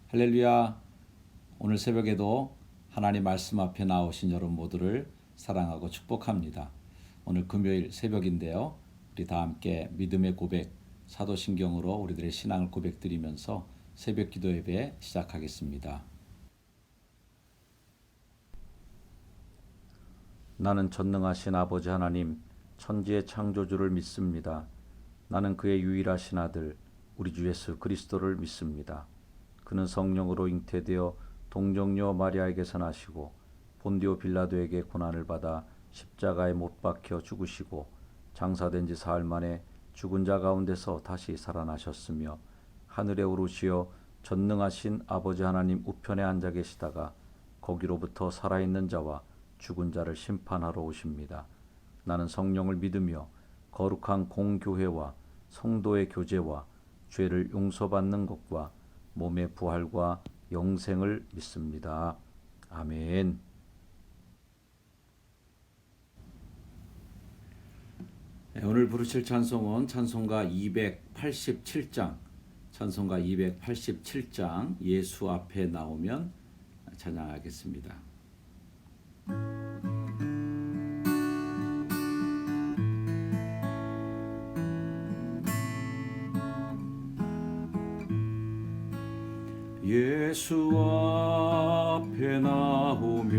할렐루야. 오늘 새벽에도 하나님 말씀 앞에 나오신 여러분 모두를 사랑하고 축복합니다. 오늘 금요일 새벽인데요. 우리 다 함께 믿음의 고백, 사도신경으로 우리들의 신앙을 고백드리면서 새벽 기도 예배 시작하겠습니다. 나는 전능하신 아버지 하나님, 천지의 창조주를 믿습니다. 나는 그의 유일하신 아들, 우리 주 예수 그리스도를 믿습니다. 그는 성령으로 잉태되어 동정녀 마리아에게서 나시고 본디오 빌라도에게 고난을 받아 십자가에 못 박혀 죽으시고 장사된 지 사흘 만에 죽은 자 가운데서 다시 살아나셨으며 하늘에 오르시어 전능하신 아버지 하나님 우편에 앉아 계시다가 거기로부터 살아있는 자와 죽은 자를 심판하러 오십니다. 나는 성령을 믿으며 거룩한 공교회와 성도의 교제와 죄를 용서받는 것과 몸의 부활과 영생을 믿습니다. 아멘. 오늘 부르실 찬송은 찬송가 287장, 찬송가 287장 예수 앞에 나오면 찬양하겠습니다. 예수 앞에 나오면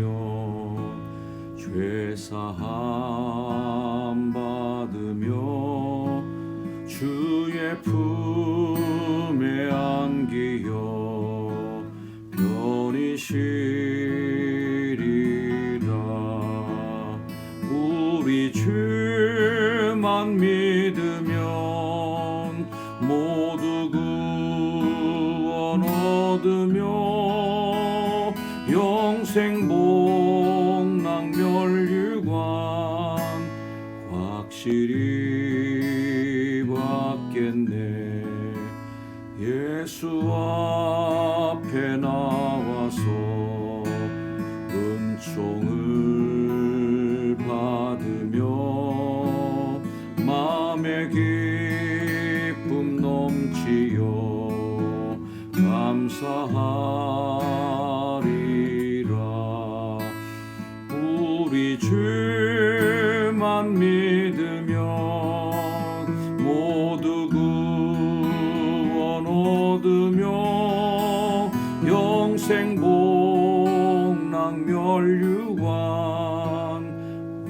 죄사함 받으며 주의 품에 안기어 편히 쉬리라. 우리 주만 믿으면 모두 구원 얻으며 영생 복락 멸류관 확실히 받겠네. 예수 앞에 나와서 은총을 받으며 마음의 기쁨 넘치어 감사하리라. 우리 주만 믿으면 모두 구원 얻으며 영생 복락 멸류관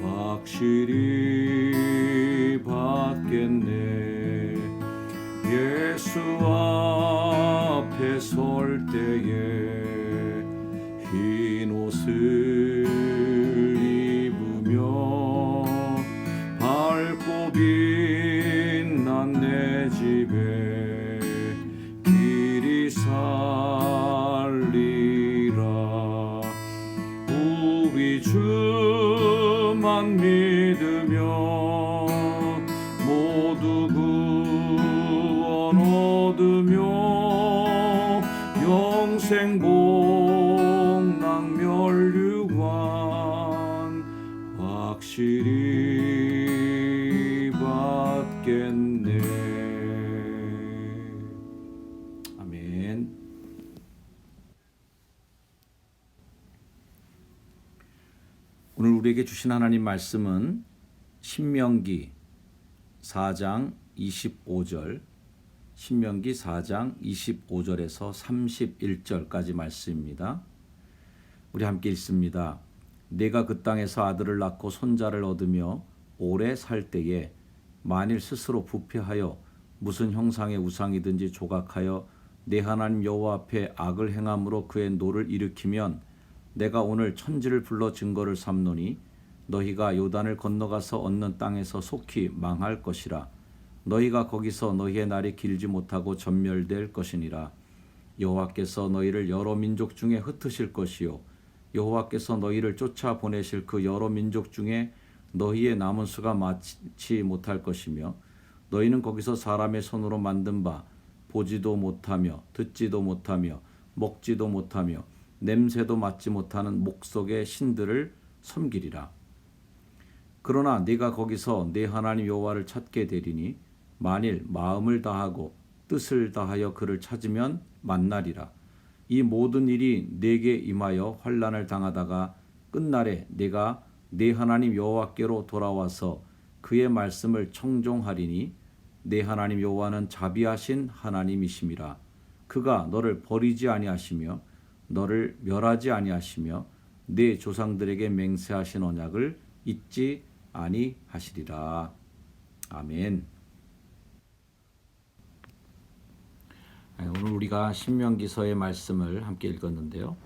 확실히 받겠네. 예수 앞에 설 때에 흰 옷을 입으며 밝고 빛난 내 집에 길이 살리라. 우리 주만 믿으면 모두 구원 얻으며 영생 복락 멸류관 확실히 받겠네. 아멘. 오늘 우리에게 주신 하나님 말씀은 신명기 4장 25절, 신명기 4장 25절에서 31절까지 말씀입니다. 우리 함께 읽습니다. 내가 그 땅에서 아들을 낳고 손자를 얻으며 오래 살 때에 만일 스스로 부패하여 무슨 형상의 우상이든지 조각하여 내 하나님 여호와 앞에 악을 행함으로 그의 노를 일으키면 내가 오늘 천지를 불러 증거를 삼노니 너희가 요단을 건너가서 얻는 땅에서 속히 망할 것이라. 너희가 거기서 너희의 날이 길지 못하고 전멸될 것이니라. 여호와께서 너희를 여러 민족 중에 흩으실 것이요 여호와께서 너희를 쫓아 보내실 그 여러 민족 중에 너희의 남은 수가 많지 못할 것이며 너희는 거기서 사람의 손으로 만든 바 보지도 못하며 듣지도 못하며 먹지도 못하며 냄새도 맡지 못하는 목석의 신들을 섬기리라. 그러나 네가 거기서 네 하나님 여호와를 찾게 되리니 만일 마음을 다하고 뜻을 다하여 그를 찾으면 만나리라. 이 모든 일이 내게 임하여 환난을 당하다가 끝날에 내가 내 하나님 여호와께로 돌아와서 그의 말씀을 청종하리니 내 하나님 여호와는 자비하신 하나님이심이라. 그가 너를 버리지 아니하시며 너를 멸하지 아니하시며 내 조상들에게 맹세하신 언약을 잊지 아니하시리라. 아멘. 오늘 우리가 신명기서의 말씀을 함께 읽었는데요.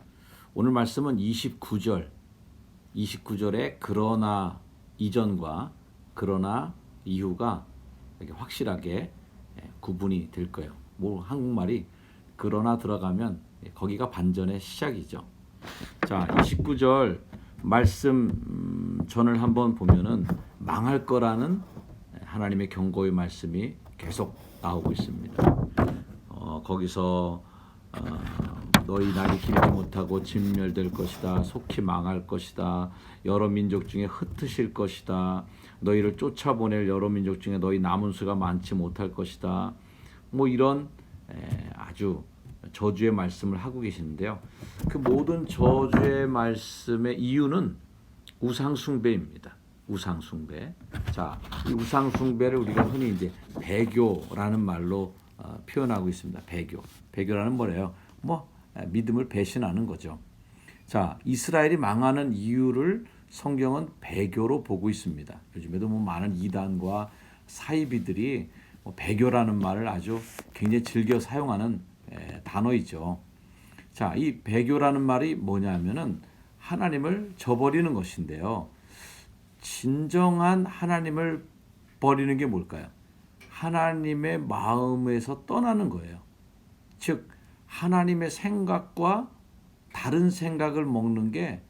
오늘 말씀은 29절에 그러나 이전과 그러나 이후가 이렇게 확실하게 구분이 될 거예요. 뭐 한국말이 그러나 들어가면 거기가 반전의 시작이죠. 자, 29절 말씀 전을 한번 보면은 망할 거라는 하나님의 경고의 말씀이 계속 나오고 있습니다. 거기서 너희 날이 길지 못하고 진멸될 것이다. 속히 망할 것이다. 여러 민족 중에 흩으실 것이다. 너희를 쫓아보낼 여러 민족 중에 너희 남은 수가 많지 못할 것이다. 뭐 이런 아주 저주의 말씀을 하고 계시는데요. 그 모든 저주의 말씀의 이유는 우상숭배입니다. 우상숭배. 자, 이 우상숭배를 우리가 흔히 이제 배교라는 말로 표현하고 있습니다. 배교. 배교라는 뭐래요? 믿음을 배신하는 거죠. 자, 이스라엘이 망하는 이유를 성경은 배교로 보고 있습니다. 요즘에도 많은 이단과 사이비들이 배교라는 말을 아주 굉장히 즐겨 사용하는 단어이죠. 자, 이 배교라는 말이 뭐냐면은 하나님을 저버리는 것인데요. 진정한 하나님을 버리는 게 뭘까요? 하나님의 마음에서 떠나는 거예요. 즉 하나님의 생각과 다른 생각을 먹는 게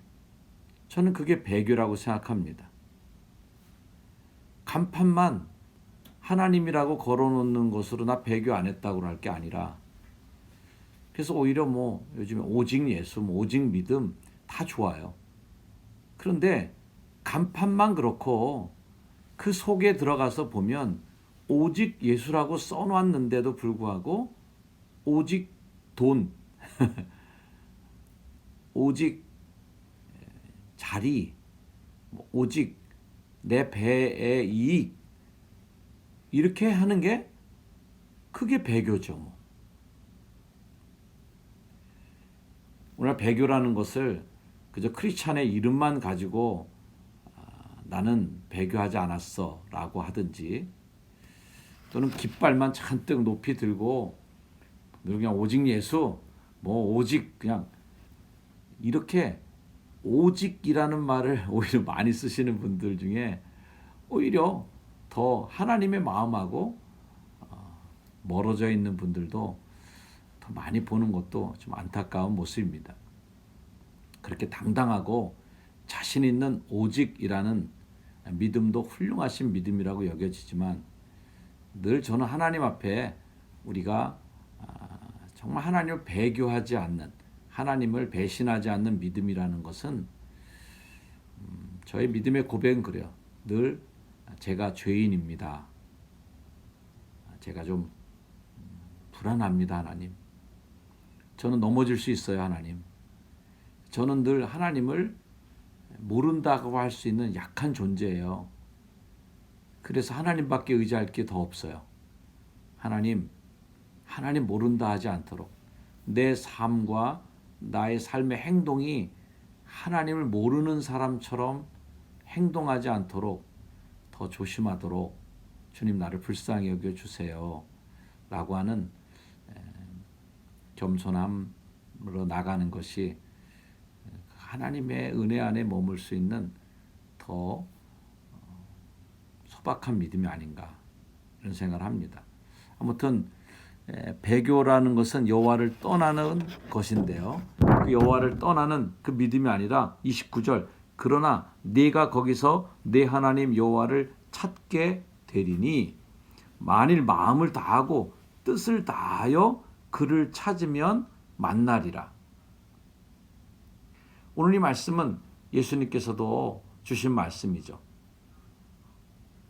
저는 그게 배교라고 생각합니다. 간판만 하나님이라고 걸어놓는 것으로 나 배교 안 했다고 할 게 아니라, 그래서 오히려 요즘에 오직 예수, 오직 믿음 다 좋아요. 그런데 간판만 그렇고 그 속에 들어가서 보면 오직 예수라고 써놨는데도 불구하고 오직 돈, 오직 자리, 오직 내 배의 이익, 이렇게 하는 게 그게 배교죠. 오늘 배교라는 것을 그저 크리스찬의 이름만 가지고 나는 배교하지 않았어 라고 하든지, 또는 깃발만 잔뜩 높이 들고 그냥 오직 예수, 오직 그냥 이렇게 오직이라는 말을 오히려 많이 쓰시는 분들 중에 오히려 더 하나님의 마음하고 멀어져 있는 분들도 더 많이 보는 것도 좀 안타까운 모습입니다. 그렇게 당당하고 자신 있는 오직이라는 믿음도 훌륭하신 믿음이라고 여겨지지만, 늘 저는 하나님 앞에 우리가 정말 하나님을 배교하지 않는, 하나님을 배신하지 않는 믿음이라는 것은 저의 믿음의 고백은 그래요. 늘 제가 죄인입니다. 제가 좀 불안합니다, 하나님. 저는 넘어질 수 있어요, 하나님. 저는 늘 하나님을 모른다고 할 수 있는 약한 존재예요. 그래서 하나님밖에 의지할 게 더 없어요. 하나님 모른다 하지 않도록, 내 삶과 나의 삶의 행동이 하나님을 모르는 사람처럼 행동하지 않도록 더 조심하도록 주님 나를 불쌍히 여겨주세요 라고 하는 겸손함으로 나가는 것이 하나님의 은혜 안에 머물 수 있는 더 소박한 믿음이 아닌가, 이런 생각을 합니다. 아무튼 배교라는 것은 여호와를 떠나는 것인데요. 그 여호와를 떠나는 그 믿음이 아니라 29절, 그러나 네가 거기서 내 하나님 여호와를 찾게 되리니 만일 마음을 다하고 뜻을 다하여 그를 찾으면 만나리라. 오늘 이 말씀은 예수님께서도 주신 말씀이죠.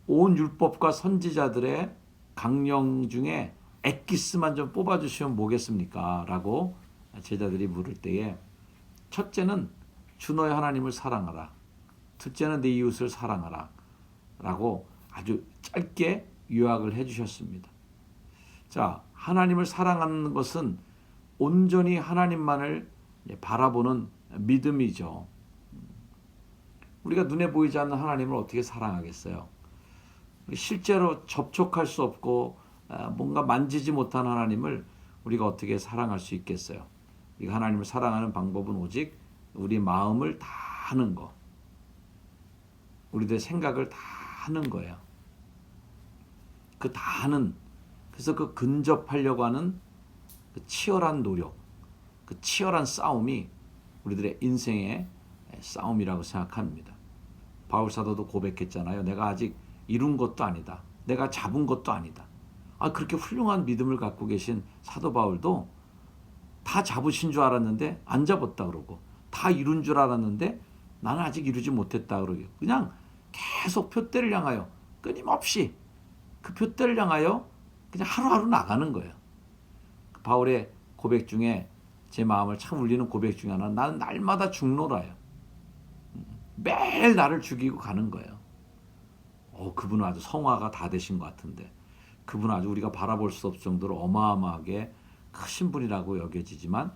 온 율법과 선지자들의 강령 중에 엑기스만 좀 뽑아주시면 뭐겠습니까? 라고 제자들이 물을 때에 첫째는 주 너의 하나님을 사랑하라. 둘째는 내 이웃을 사랑하라. 라고 아주 짧게 요약을 해주셨습니다. 자, 하나님을 사랑하는 것은 온전히 하나님만을 바라보는 믿음이죠. 우리가 눈에 보이지 않는 하나님을 어떻게 사랑하겠어요? 실제로 접촉할 수 없고 뭔가 만지지 못한 하나님을 우리가 어떻게 사랑할 수 있겠어요? 우리가 하나님을 사랑하는 방법은 오직 우리 마음을 다 하는 거, 우리들의 생각을 다 하는 거예요. 그 다 하는, 그래서 그 근접하려고 하는 그 치열한 노력, 그 치열한 싸움이 우리들의 인생의 싸움이라고 생각합니다. 바울 사도도 고백했잖아요. 내가 아직 이룬 것도 아니다. 내가 잡은 것도 아니다. 그렇게 훌륭한 믿음을 갖고 계신 사도 바울도 다 잡으신 줄 알았는데 안 잡았다 그러고, 다 이룬 줄 알았는데 나는 아직 이루지 못했다 그러고, 그냥 계속 표대를 향하여 끊임없이 그 표대를 향하여 그냥 하루하루 나가는 거예요. 바울의 고백 중에 제 마음을 참 울리는 고백 중에 하나는 나는 날마다 죽노라요. 매일 나를 죽이고 가는 거예요. 그분은 아주 성화가 다 되신 것 같은데, 그분은 아주 우리가 바라볼 수 없을 정도로 어마어마하게 크신 분이라고 여겨지지만,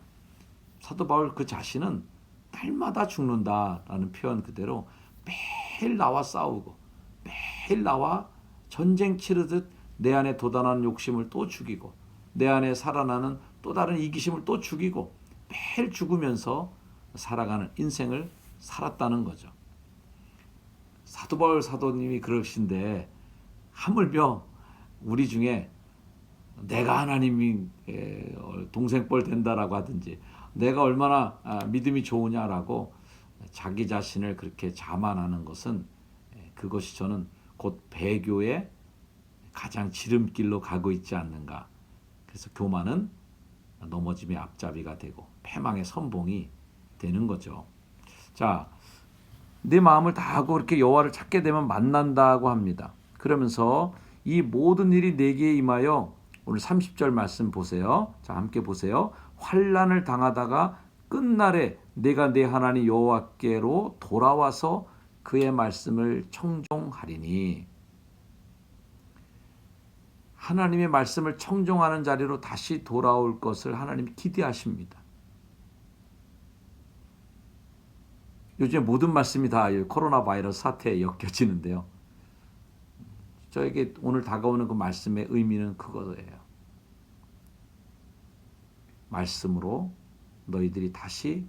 사도 바울 그 자신은 날마다 죽는다라는 표현 그대로 매일 나와 싸우고 매일 나와 전쟁 치르듯 내 안에 도단하는 욕심을 또 죽이고 내 안에 살아나는 또 다른 이기심을 또 죽이고 매일 죽으면서 살아가는 인생을 살았다는 거죠. 사도 바울 사도님이 그러신데 하물며 우리 중에 내가 하나님이 동생뻘 된다라고 하든지 내가 얼마나 믿음이 좋으냐라고 자기 자신을 그렇게 자만하는 것은, 그것이 저는 곧 배교의 가장 지름길로 가고 있지 않는가. 그래서 교만은 넘어짐의 앞잡이가 되고 패망의 선봉이 되는 거죠. 자, 내 마음을 다하고 그렇게 여호와를 찾게 되면 만난다고 합니다. 그러면서 이 모든 일이 내게 임하여, 오늘 30절 말씀 보세요. 자, 함께 보세요. 환난을 당하다가 끝날에 내가 내 하나님 여호와께로 돌아와서 그의 말씀을 청종하리니, 하나님의 말씀을 청종하는 자리로 다시 돌아올 것을 하나님이 기대하십니다. 요즘 모든 말씀이 다 코로나 바이러스 사태에 엮여지는데요. 저에게 오늘 다가오는 그 말씀의 의미는 그거예요. 말씀으로 너희들이 다시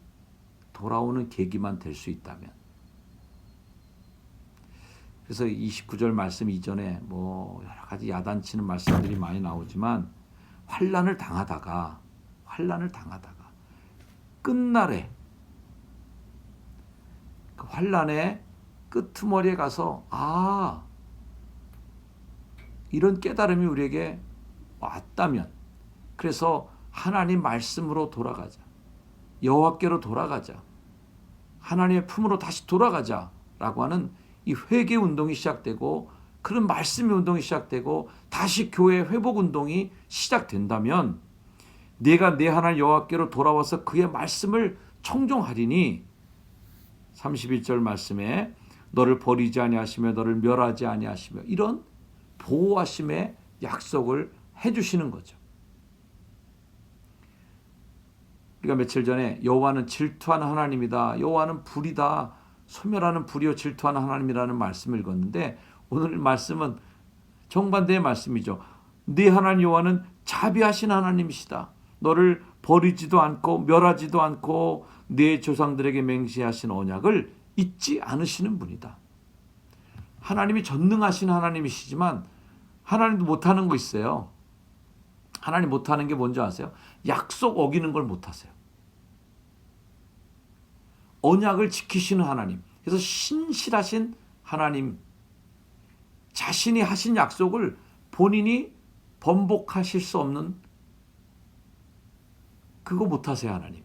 돌아오는 계기만 될 수 있다면. 그래서 29절 말씀 이전에 여러 가지 야단치는 말씀들이 많이 나오지만, 환난을 당하다가 끝날에 그 환난의 끄트머리에 가서 이런 깨달음이 우리에게 왔다면, 그래서 하나님 말씀으로 돌아가자, 여호와께로 돌아가자, 하나님의 품으로 다시 돌아가자라고 하는 이 회개 운동이 시작되고, 그런 말씀의 운동이 시작되고, 다시 교회 회복 운동이 시작된다면, 내가 내 하나님 여호와께로 돌아와서 그의 말씀을 청종하리니, 31절 말씀에 너를 버리지 아니하시며 너를 멸하지 아니하시며, 이런 보호하심의 약속을 해주시는 거죠. 우리가 며칠 전에 여호와는 질투하는 하나님이다, 여호와는 불이다, 소멸하는 불이요 질투하는 하나님이라는 말씀을 읽었는데, 오늘 말씀은 정반대의 말씀이죠. 네 하나님 여호와는 자비하신 하나님이시다. 너를 버리지도 않고 멸하지도 않고 네 조상들에게 맹세하신 언약을 잊지 않으시는 분이다. 하나님이 전능하신 하나님이시지만 하나님도 못하는 거 있어요. 하나님 못하는 게 뭔지 아세요? 약속 어기는 걸 못하세요. 언약을 지키시는 하나님, 그래서 신실하신 하나님, 자신이 하신 약속을 본인이 번복하실 수 없는, 그거 못하세요 하나님이.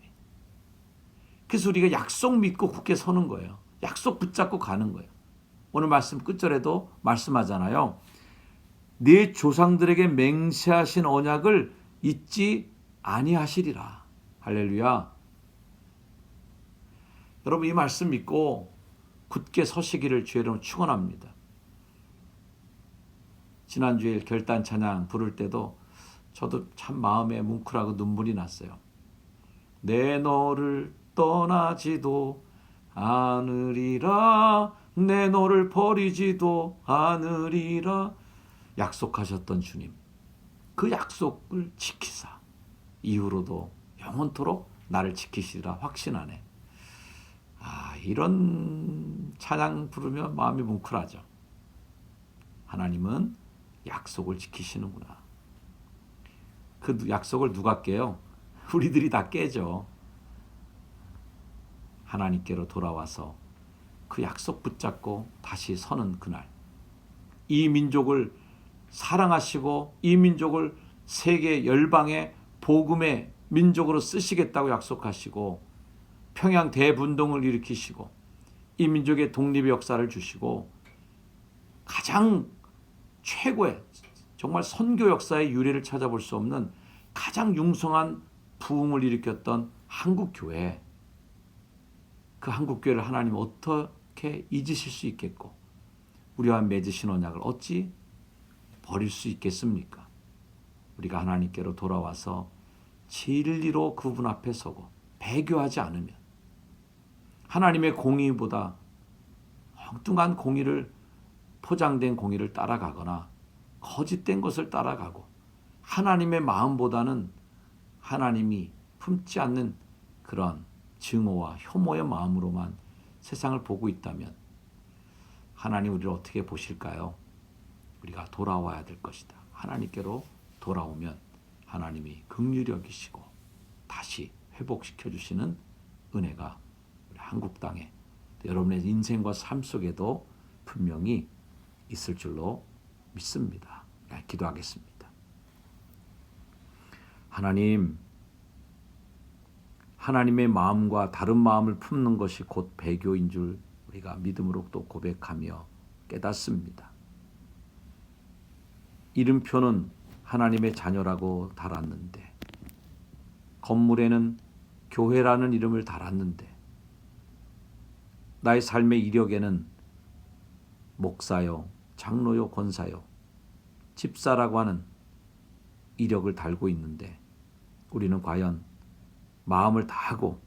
그래서 우리가 약속 믿고 굳게 서는 거예요. 약속 붙잡고 가는 거예요. 오늘 말씀 끝절에도 말씀하잖아요. 네 조상들에게 맹세하신 언약을 잊지 아니하시리라 할렐루야. 여러분 이 말씀 믿고 굳게 서시기를 주의 이름으로 축원합니다. 지난주에 결단 찬양 부를 때도 저도 참 마음에 뭉클하고 눈물이 났어요. 내 너를 떠나지도 않으리라, 내 너를 버리지도 않으리라 약속하셨던 주님, 그 약속을 지키사 이후로도 영원토록 나를 지키시리라 확신하네. 이런 찬양 부르면 마음이 뭉클하죠. 하나님은 약속을 지키시는구나. 그 약속을 누가 깨요? 우리들이 다 깨죠. 하나님께로 돌아와서 그 약속 붙잡고 다시 서는 그날, 이 민족을 사랑하시고 이 민족을 세계 열방의 복음의 민족으로 쓰시겠다고 약속하시고 평양 대분동을 일으키시고 이 민족의 독립의 역사를 주시고 가장 최고의 정말 선교 역사의 유래를 찾아볼 수 없는 가장 융성한 부흥을 일으켰던 한국교회, 그 한국교회를 하나님 어떻게 잊으실 수 있겠고 우리와 맺으신 언약을 어찌 버릴 수 있겠습니까? 우리가 하나님께로 돌아와서 진리로 그분 앞에 서고 배교하지 않으면 하나님의 공의보다 엉뚱한 공의를, 포장된 공의를 따라가거나 거짓된 것을 따라가고 하나님의 마음보다는 하나님이 품지 않는 그런 증오와 혐오의 마음으로만 세상을 보고 있다면 하나님 우리를 어떻게 보실까요? 우리가 돌아와야 될 것이다. 하나님께로 돌아오면 하나님이 긍휼히 여기시고 다시 회복시켜 주시는 은혜가 우리 한국 땅에 여러분의 인생과 삶 속에도 분명히 있을 줄로 믿습니다. 기도하겠습니다. 하나님, 하나님의 마음과 다른 마음을 품는 것이 곧 배교인 줄 우리가 믿음으로 또 고백하며 깨닫습니다. 이름표는 하나님의 자녀라고 달았는데, 건물에는 교회라는 이름을 달았는데, 나의 삶의 이력에는 목사요, 장로요, 권사요, 집사라고 하는 이력을 달고 있는데 우리는 과연 마음을 다하고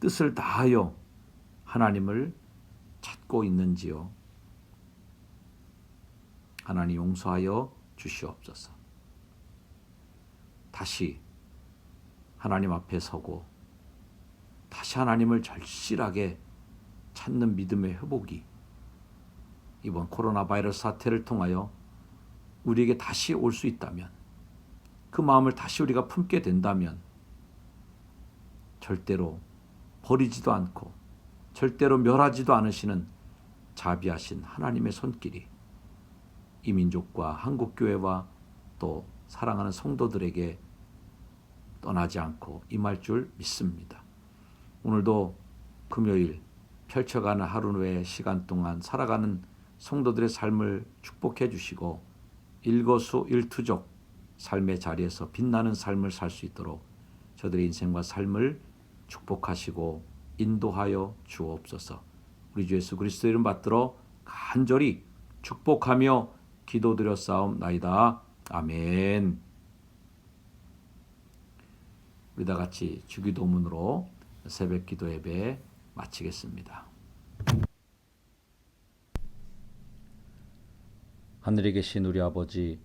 뜻을 다하여 하나님을 찾고 있는지요? 하나님 용서하여 주시옵소서. 다시 하나님 앞에 서고 다시 하나님을 절실하게 찾는 믿음의 회복이 이번 코로나 바이러스 사태를 통하여 우리에게 다시 올 수 있다면, 그 마음을 다시 우리가 품게 된다면 절대로 버리지도 않고 절대로 멸하지도 않으시는 자비하신 하나님의 손길이 이 민족과 한국교회와 또 사랑하는 성도들에게 떠나지 않고 임할 줄 믿습니다. 오늘도 금요일 펼쳐가는 하루의 시간 동안 살아가는 성도들의 삶을 축복해 주시고 일거수일투족 삶의 자리에서 빛나는 삶을 살 수 있도록 저들의 인생과 삶을 축복하시고 인도하여 주옵소서. 우리 주 예수 그리스도 이름 받들어 간절히 축복하며 기도드렸사옵나이다. 아멘. 우리 다 같이 주기도문으로 새벽 기도 예배 마치겠습니다. 하늘에 계신 우리 아버지,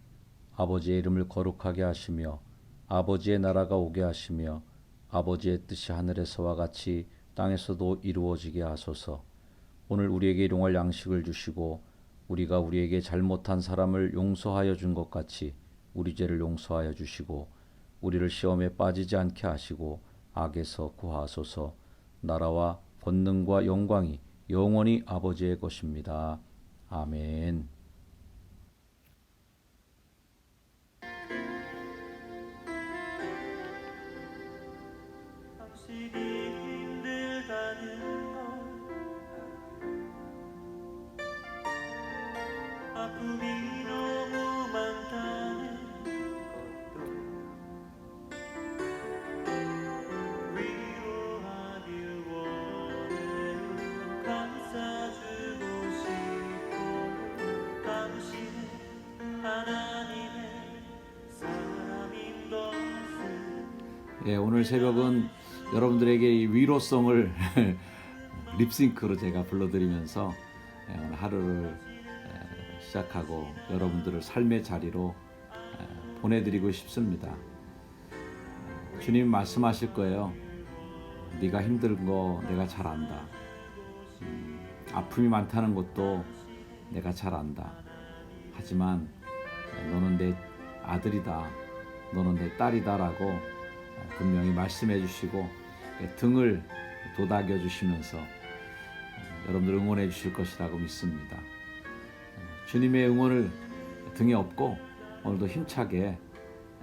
아버지의 이름을 거룩하게 하시며 아버지의 나라가 오게 하시며 아버지의 뜻이 하늘에서와 같이 땅에서도 이루어지게 하소서. 오늘 우리에게 일용할 양식을 주시고 우리가 우리에게 잘못한 사람을 용서하여 준 것 같이 우리 죄를 용서하여 주시고 우리를 시험에 빠지지 않게 하시고 악에서 구하소서. 나라와 권능과 영광이 영원히 아버지의 것입니다. 아멘. 아픔이 너무 많다는 것도 예, 오늘 새벽은 여러분들에게 이 위로성을 립싱크로 제가 불러드리면서 오늘 하루를 시작하고 여러분들을 삶의 자리로 보내드리고 싶습니다. 주님 말씀하실 거예요. 네가 힘든 거 내가 잘 안다. 아픔이 많다는 것도 내가 잘 안다. 하지만 너는 내 아들이다. 너는 내 딸이다라고 분명히 말씀해 주시고 등을 도닥여 주시면서 여러분들 응원해 주실 것이라고 믿습니다. 주님의 응원을 등에 업고 오늘도 힘차게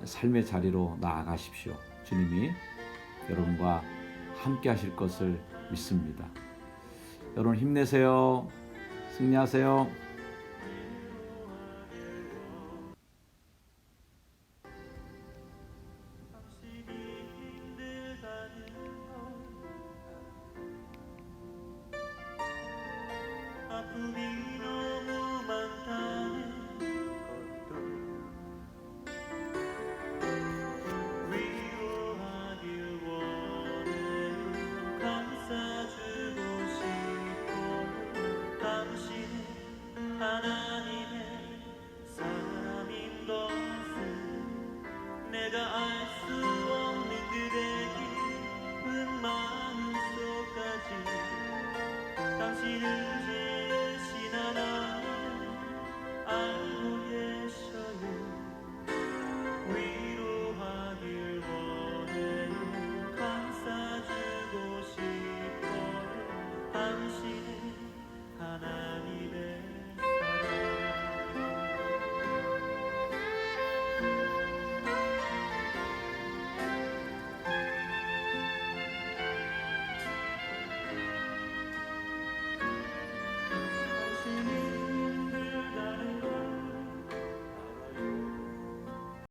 삶의 자리로 나아가십시오. 주님이 여러분과 함께 하실 것을 믿습니다. 여러분 힘내세요. 승리하세요. 아픔이 너무 많다는 것도 위로하길 원해요. 감싸주고 싶어요. 당신은 하나님의 사람인 것을 내가 알 수